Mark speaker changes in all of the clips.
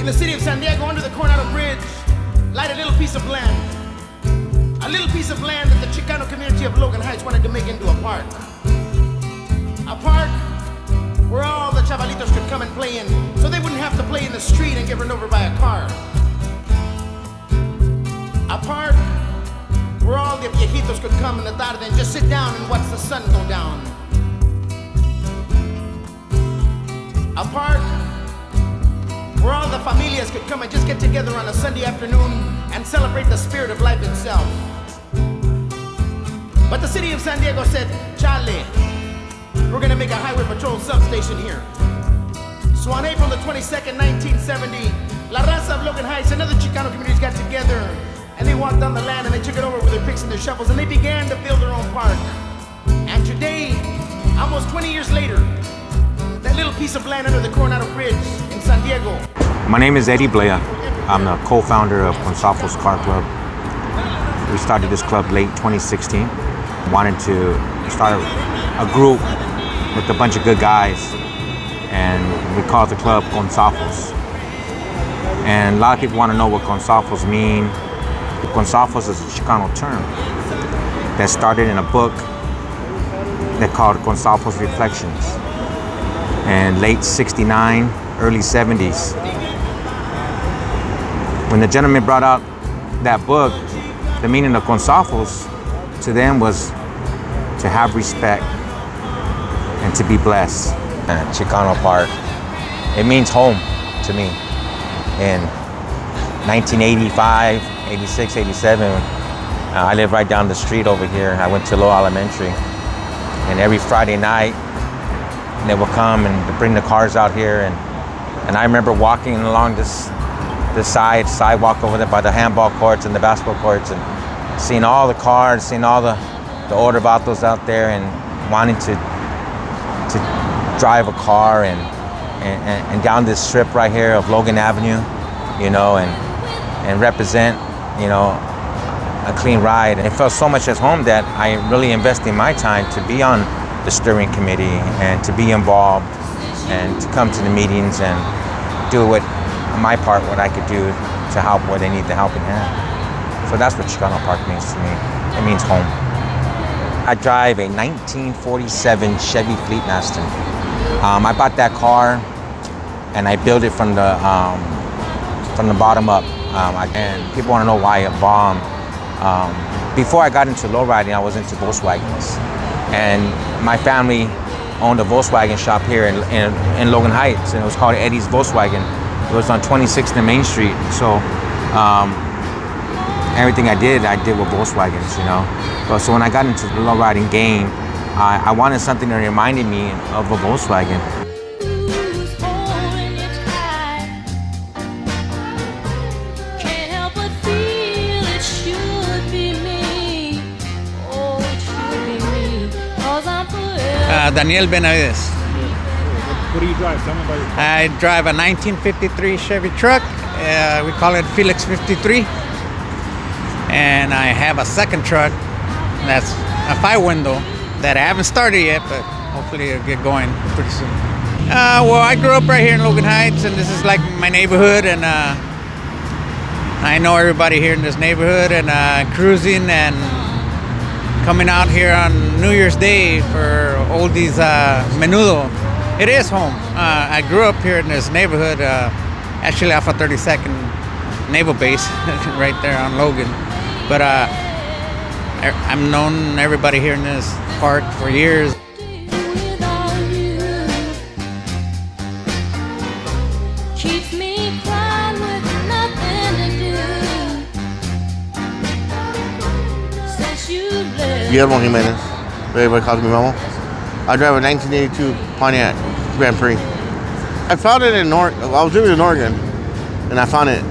Speaker 1: in the city of San Diego, under the Coronado Bridge, lied a little piece of land. A little piece of land that the Chicano community of Logan Heights wanted to make into a park. A park where all the chavalitos could come and play in, so they wouldn't have to play in the street and get run over by a car. A park where all the viejitos could come in the tarde and just sit down and watch the sun go down. A park where all the familias could come and just get together on a Sunday afternoon and celebrate the spirit of life itself. But the city of San Diego said, chale, we're gonna make a highway patrol substation here. So on April the 22nd, 1970, La Raza of Logan Heights and other Chicano communities got together and they walked on the land and they took it over with their picks and their shovels and they began to build their own park. And today, almost 20 years later, that little piece of land under the Coronado Bridge in San Diego.
Speaker 2: My name is Eddie Blea. I'm the co-founder of Safos Car Club. We started this club late 2016. Wanted to start a group with a bunch of good guys, and we called the club Consafos. And a lot of people want to know what Consafos mean. Consafos is a Chicano term that started in a book that called Consafos Reflections in late 69, early 70s. When the gentleman brought out that book, the meaning of Consafos to them was to have respect and to be blessed. Chicano Park, it means home to me. In 1985, 86, 87, I lived right down the street over here. I went to Low Elementary, and every Friday night they would come and bring the cars out here, and I remember walking along this sidewalk over there by the handball courts and the basketball courts, and seeing all the cars, seeing all the older vatos out there, and wanting to drive a car and down this strip right here of Logan Avenue, you know, and represent, you know, a clean ride. And it felt so much at home that I really invested my time to be on the steering committee and to be involved and to come to the meetings and do what I could do to help where they need the helping hand. So that's what Chicano Park means to me. It means home. I drive a 1947 Chevy Fleetmaster. I bought that car and I built it from the bottom up. And people want to know why a bomb. Before I got into lowriding, I was into Volkswagens. And my family owned a Volkswagen shop here in Logan Heights, and it was called Eddie's Volkswagen. It was on 26th and Main Street. So everything I did with Volkswagens, you know. So when I got into the lowriding game, I wanted something that reminded me of a Volkswagen.
Speaker 3: Daniel Benavides.
Speaker 4: What do you drive? Tell me about your car.
Speaker 3: I drive a 1953 Chevy truck. We call it Felix 53. And I have a second truck that's a 5-window that I haven't started yet, but hopefully it'll get going pretty soon. Well, I grew up right here in Logan Heights, and this is like my neighborhood, and I know everybody here in this neighborhood, and cruising and coming out here on New Year's Day for oldies menudo. It is home. I grew up here in this neighborhood, actually off of 32nd Naval Base, right there on Logan. But I've known everybody here in this park for years.
Speaker 5: Guillermo Jimenez. Everybody calls me Memo. I drive a 1982 Pontiac Grand Prix. I found it in I was living in Oregon, and I found it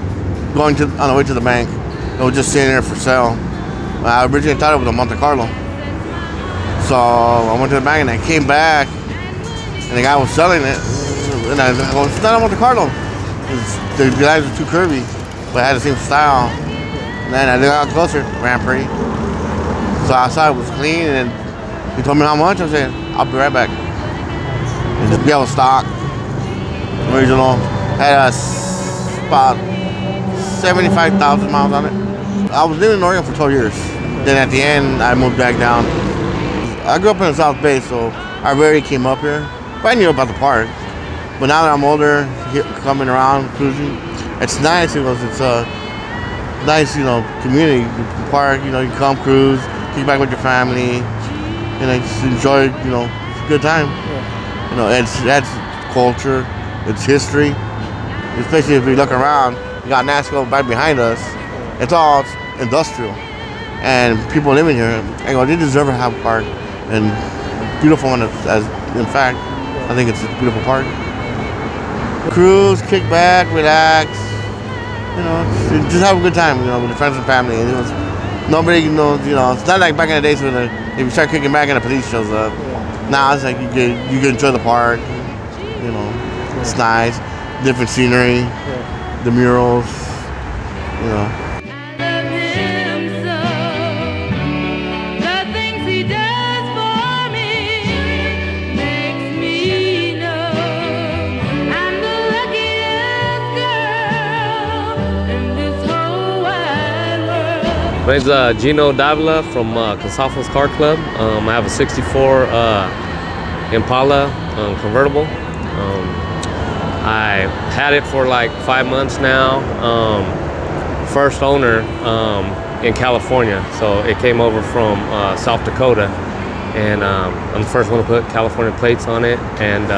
Speaker 5: on the way to the bank. It was just sitting there for sale. I originally thought it was a Monte Carlo. So I went to the bank and I came back, and the guy was selling it. And I go, it's not a Monte Carlo. The guys were too curvy, but it had the same style. And then I got closer, Grand Prix. So I saw it was clean, and he told me how much. I said, I'll be right back. And just be able to stock, original. Had a about 75,000 miles on it. I was living in Oregon for 12 years. Then at the end, I moved back down. I grew up in the South Bay, so I rarely came up here. But I knew about the park. But now that I'm older, coming around, cruising, it's nice because it's a nice, community park. You come cruise, kick back with your family, and just enjoy, it's a good time. That's culture, it's history. Especially if we look around, you got Nashville right behind us. It's all industrial, and people living here. They deserve to have a park, and beautiful one. As in fact, I think it's a beautiful park. Cruise, kick back, relax. Just have a good time. With your friends and family. And nobody knows. It's not like back in the days when if you start kicking back and the police shows up. Now it's like you can enjoy the park. It's nice, different scenery, the murals.
Speaker 6: My name's Gino Davila from Safos Car Club. I have a 64 Impala convertible. I had it for like 5 months now. First owner in California, so it came over from South Dakota, and I'm the first one to put California plates on it, and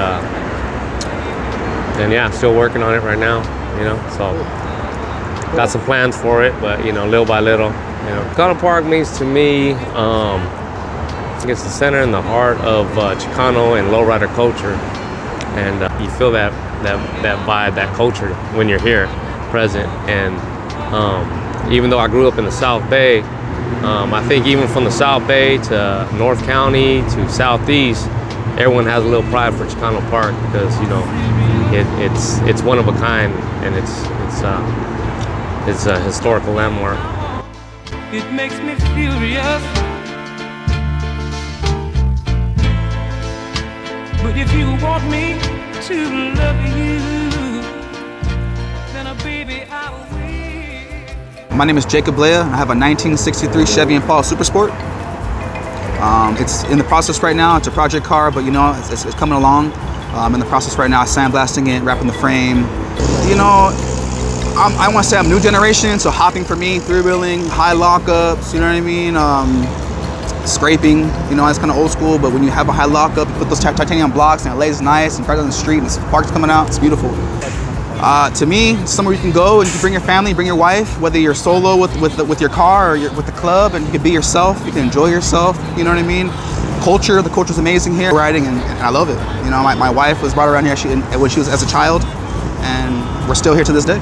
Speaker 6: yeah, I'm still working on it right now. So got some plans for it, but little by little. Chicano Park means to me, it's the center and the heart of Chicano and lowrider culture, and you feel that vibe, that culture when you're here, present. And even though I grew up in the South Bay, I think even from the South Bay to North County to Southeast, everyone has a little pride for Chicano Park because it's one of a kind, and it's a historical landmark.
Speaker 7: It makes me furious, but if you want me to love you, then baby I will.
Speaker 8: My name is Jacob Blea. I have a 1963 Chevy Impala Super Sport. It's in the process right now. It's a project car, but it's coming along. I'm in the process right now, sandblasting it, wrapping the frame. I want to say I'm new generation, so hopping for me, three-wheeling, high lockups, you know what I mean? Scraping, it's kind of old school, but when you have a high lockup, you put those titanium blocks and it lays nice and right on the street and the sparks coming out, it's beautiful. To me, it's somewhere you can go and you can bring your family, bring your wife, whether you're solo with your car or you're with the club, and you can be yourself, you can enjoy yourself, you know what I mean? The culture's amazing here, riding, and I love it. My wife was brought around here when she was as a child, and we're still here to this day.